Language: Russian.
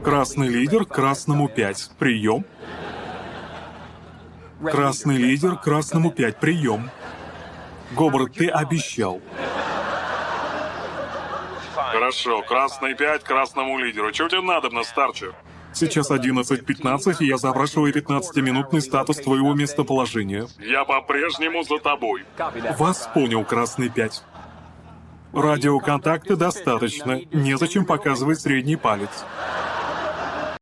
Красный лидер, красному 5. Прием. Красный лидер, красному 5. Прием. Говард, ты обещал. Хорошо, красный 5 красному лидеру. Чего тебе надобно, старче? Сейчас 11:15, и я запрашиваю 15-минутный статус твоего местоположения. Я по-прежнему за тобой. Вас понял, красный 5. Радиоконтакта достаточно. Незачем показывать средний палец.